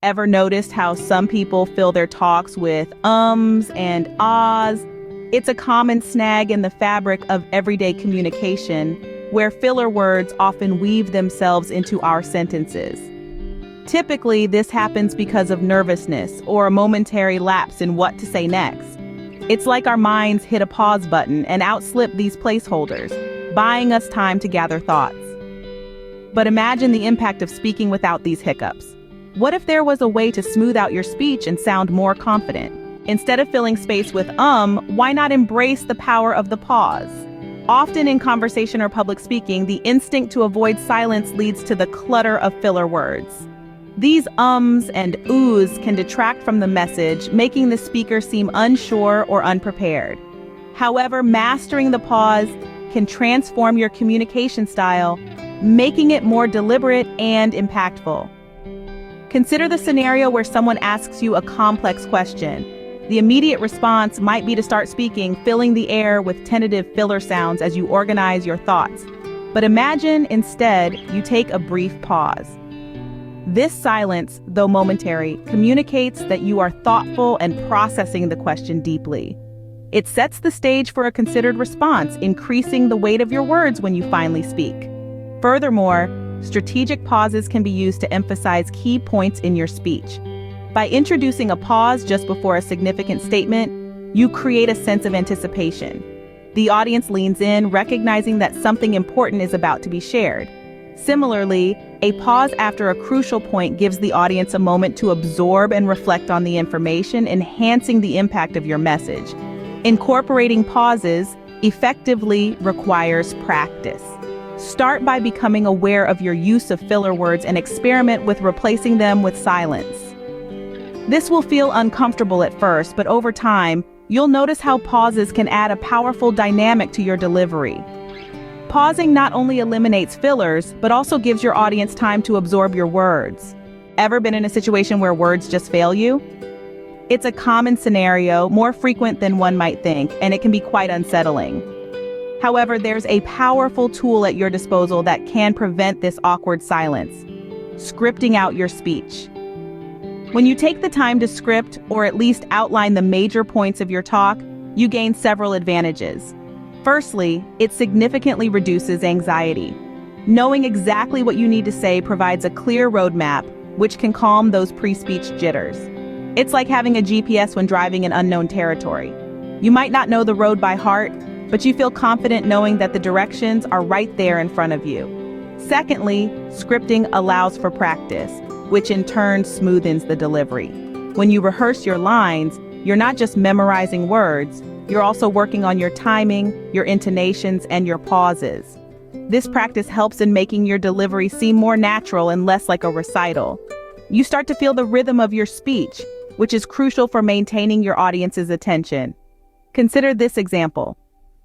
Ever noticed how some people fill their talks with ums and ahs? It's a common snag in the fabric of everyday communication, where filler words often weave themselves into our sentences. Typically, this happens because of nervousness or a momentary lapse in what to say next. It's like our minds hit a pause button and outslip these placeholders, buying us time to gather thoughts. But imagine the impact of speaking without these hiccups. What if there was a way to smooth out your speech and sound more confident? Instead of filling space with why not embrace the power of the pause? Often in conversation or public speaking, the instinct to avoid silence leads to the clutter of filler words. These ums and oohs can detract from the message, making the speaker seem unsure or unprepared. However, mastering the pause can transform your communication style, making it more deliberate and impactful. Consider the scenario where someone asks you a complex question. The immediate response might be to start speaking, filling the air with tentative filler sounds as you organize your thoughts. But imagine instead you take a brief pause. This silence, though momentary, communicates that you are thoughtful and processing the question deeply. It sets the stage for a considered response, increasing the weight of your words when you finally speak. Furthermore, strategic pauses can be used to emphasize key points in your speech. By introducing a pause just before a significant statement, you create a sense of anticipation. The audience leans in, recognizing that something important is about to be shared. Similarly, a pause after a crucial point gives the audience a moment to absorb and reflect on the information, enhancing the impact of your message. Incorporating pauses effectively requires practice. Start by becoming aware of your use of filler words and experiment with replacing them with silence. This will feel uncomfortable at first, but over time, you'll notice how pauses can add a powerful dynamic to your delivery. Pausing not only eliminates fillers, but also gives your audience time to absorb your words. Ever been in a situation where words just fail you? It's a common scenario, more frequent than one might think, and it can be quite unsettling. However, there's a powerful tool at your disposal that can prevent this awkward silence: scripting out your speech. When you take the time to script, or at least outline the major points of your talk, you gain several advantages. Firstly, it significantly reduces anxiety. Knowing exactly what you need to say provides a clear roadmap, which can calm those pre-speech jitters. It's like having a GPS when driving in unknown territory. You might not know the road by heart, but you feel confident knowing that the directions are right there in front of you. Secondly, scripting allows for practice, which in turn smoothens the delivery. When you rehearse your lines, you're not just memorizing words, you're also working on your timing, your intonations, and your pauses. This practice helps in making your delivery seem more natural and less like a recital. You start to feel the rhythm of your speech, which is crucial for maintaining your audience's attention. Consider this example.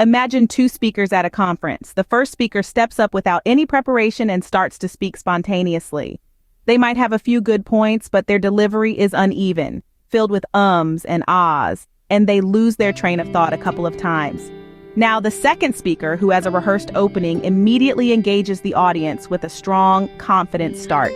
Imagine two speakers at a conference. The first speaker steps up without any preparation and starts to speak spontaneously. They might have a few good points, but their delivery is uneven, filled with ums and ahs, and they lose their train of thought a couple of times. Now, the second speaker, who has a rehearsed opening, immediately engages the audience with a strong, confident start.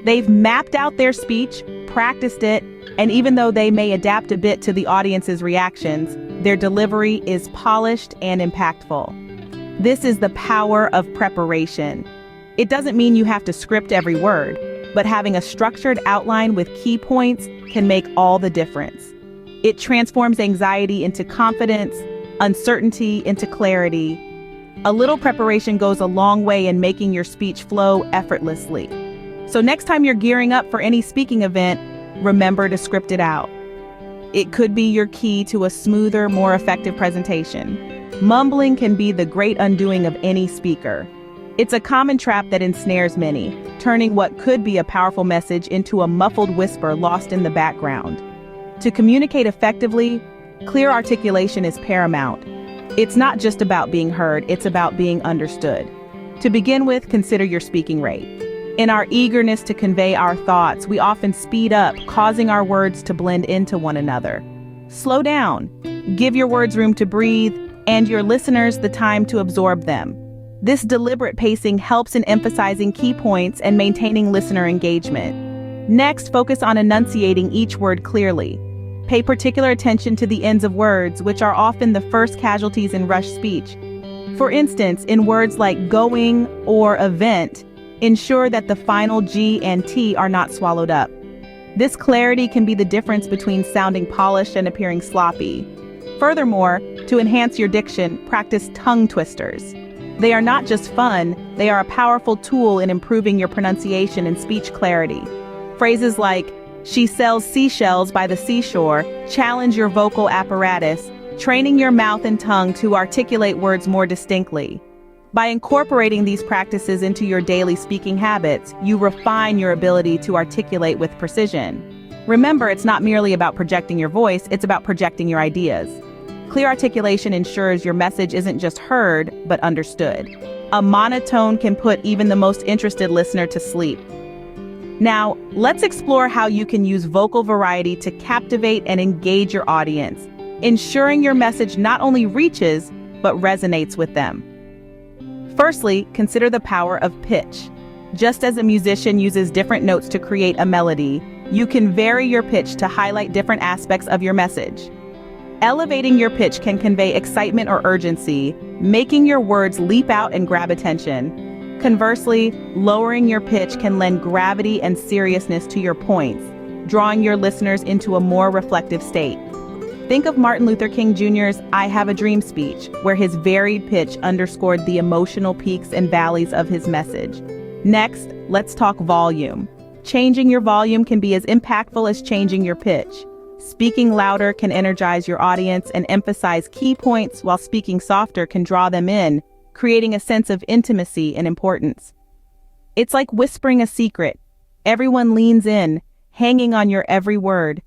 They've mapped out their speech, practiced it, and even though they may adapt a bit to the audience's reactions, their delivery is polished and impactful. This is the power of preparation. It doesn't mean you have to script every word, but having a structured outline with key points can make all the difference. It transforms anxiety into confidence, uncertainty into clarity. A little preparation goes a long way in making your speech flow effortlessly. So next time you're gearing up for any speaking event, remember to script it out. It could be your key to a smoother, more effective presentation. Mumbling can be the great undoing of any speaker. It's a common trap that ensnares many, turning what could be a powerful message into a muffled whisper lost in the background. To communicate effectively, clear articulation is paramount. It's not just about being heard, it's about being understood. To begin with, consider your speaking rate. In our eagerness to convey our thoughts, we often speed up, causing our words to blend into one another. Slow down. Give your words room to breathe, and your listeners the time to absorb them. This deliberate pacing helps in emphasizing key points and maintaining listener engagement. Next, focus on enunciating each word clearly. Pay particular attention to the ends of words, which are often the first casualties in rushed speech. For instance, in words like going or event, ensure that the final G and T are not swallowed up. This clarity can be the difference between sounding polished and appearing sloppy. Furthermore, to enhance your diction, practice tongue twisters. They are not just fun, they are a powerful tool in improving your pronunciation and speech clarity. Phrases like, "She sells seashells by the seashore," challenge your vocal apparatus, training your mouth and tongue to articulate words more distinctly. By incorporating these practices into your daily speaking habits, you refine your ability to articulate with precision. Remember, it's not merely about projecting your voice, it's about projecting your ideas. Clear articulation ensures your message isn't just heard, but understood. A monotone can put even the most interested listener to sleep. Now, let's explore how you can use vocal variety to captivate and engage your audience, ensuring your message not only reaches, but resonates with them. Firstly, consider the power of pitch. Just as a musician uses different notes to create a melody, you can vary your pitch to highlight different aspects of your message. Elevating your pitch can convey excitement or urgency, making your words leap out and grab attention. Conversely, lowering your pitch can lend gravity and seriousness to your points, drawing your listeners into a more reflective state. Think of Martin Luther King Jr.'s "I Have a Dream" speech, where his varied pitch underscored the emotional peaks and valleys of his message. Next, let's talk volume. Changing your volume can be as impactful as changing your pitch. Speaking louder can energize your audience and emphasize key points, while speaking softer can draw them in, creating a sense of intimacy and importance. It's like whispering a secret. Everyone leans in, hanging on your every word.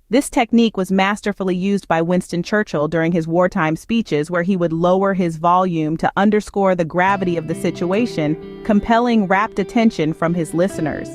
This technique was masterfully used by Winston Churchill during his wartime speeches, where he would lower his volume to underscore the gravity of the situation, compelling rapt attention from his listeners.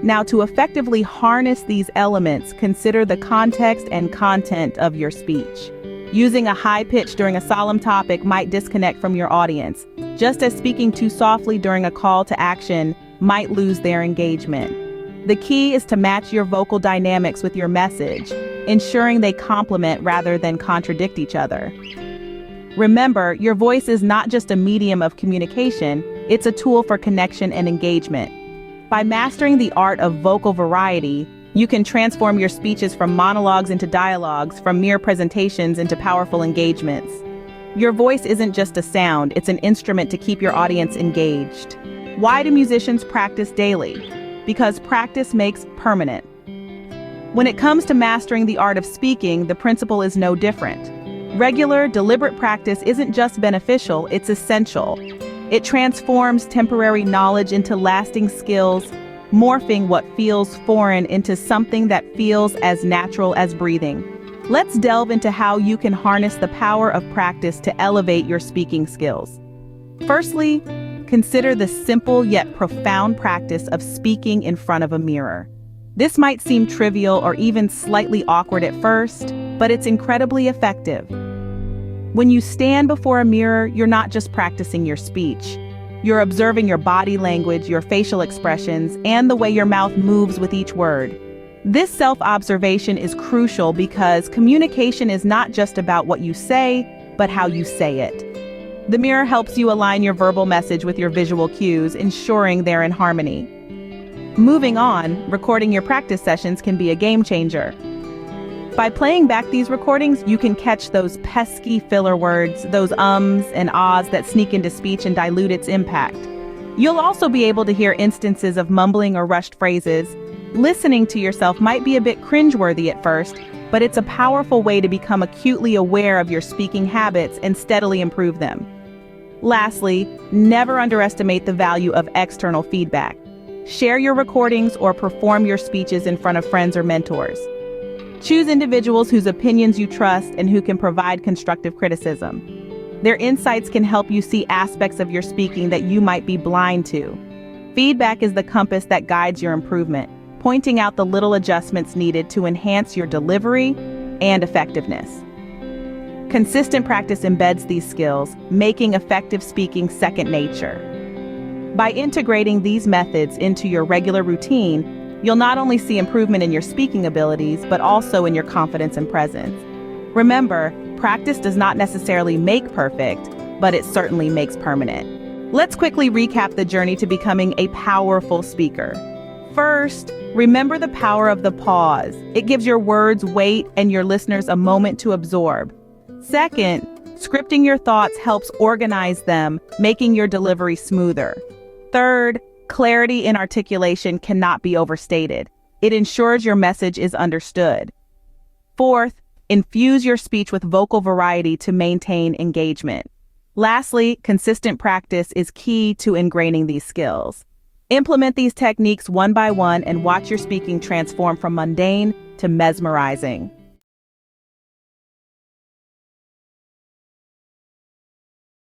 Now, to effectively harness these elements, consider the context and content of your speech. Using a high pitch during a solemn topic might disconnect from your audience, just as speaking too softly during a call to action might lose their engagement. The key is to match your vocal dynamics with your message, ensuring they complement rather than contradict each other. Remember, your voice is not just a medium of communication, it's a tool for connection and engagement. By mastering the art of vocal variety, you can transform your speeches from monologues into dialogues, from mere presentations into powerful engagements. Your voice isn't just a sound, it's an instrument to keep your audience engaged. Why do musicians practice daily? Because practice makes permanent. When it comes to mastering the art of speaking, the principle is no different. Regular, deliberate practice isn't just beneficial, it's essential. It transforms temporary knowledge into lasting skills, morphing what feels foreign into something that feels as natural as breathing. Let's delve into how you can harness the power of practice to elevate your speaking skills. Firstly, consider the simple yet profound practice of speaking in front of a mirror. This might seem trivial or even slightly awkward at first, but it's incredibly effective. When you stand before a mirror, you're not just practicing your speech. You're observing your body language, your facial expressions, and the way your mouth moves with each word. This self-observation is crucial because communication is not just about what you say, but how you say it. The mirror helps you align your verbal message with your visual cues, ensuring they're in harmony. Moving on, recording your practice sessions can be a game changer. By playing back these recordings, you can catch those pesky filler words, those ums and ahs that sneak into speech and dilute its impact. You'll also be able to hear instances of mumbling or rushed phrases. Listening to yourself might be a bit cringeworthy at first, but it's a powerful way to become acutely aware of your speaking habits and steadily improve them. Lastly, never underestimate the value of external feedback. Share your recordings or perform your speeches in front of friends or mentors. Choose individuals whose opinions you trust and who can provide constructive criticism. Their insights can help you see aspects of your speaking that you might be blind to. Feedback is the compass that guides your improvement, pointing out the little adjustments needed to enhance your delivery and effectiveness. Consistent practice embeds these skills, making effective speaking second nature. By integrating these methods into your regular routine, You'll not only see improvement in your speaking abilities, but also in your confidence and presence. Remember, practice does not necessarily make perfect, but it certainly makes permanent. Let's quickly recap the journey to becoming a powerful speaker. First, remember the power of the pause. It gives your words weight and your listeners a moment to absorb. Second, scripting your thoughts helps organize them, making your delivery smoother. Third, clarity in articulation cannot be overstated. It ensures your message is understood. Fourth, infuse your speech with vocal variety to maintain engagement. Lastly, consistent practice is key to ingraining these skills. Implement these techniques one by one and watch your speaking transform from mundane to mesmerizing.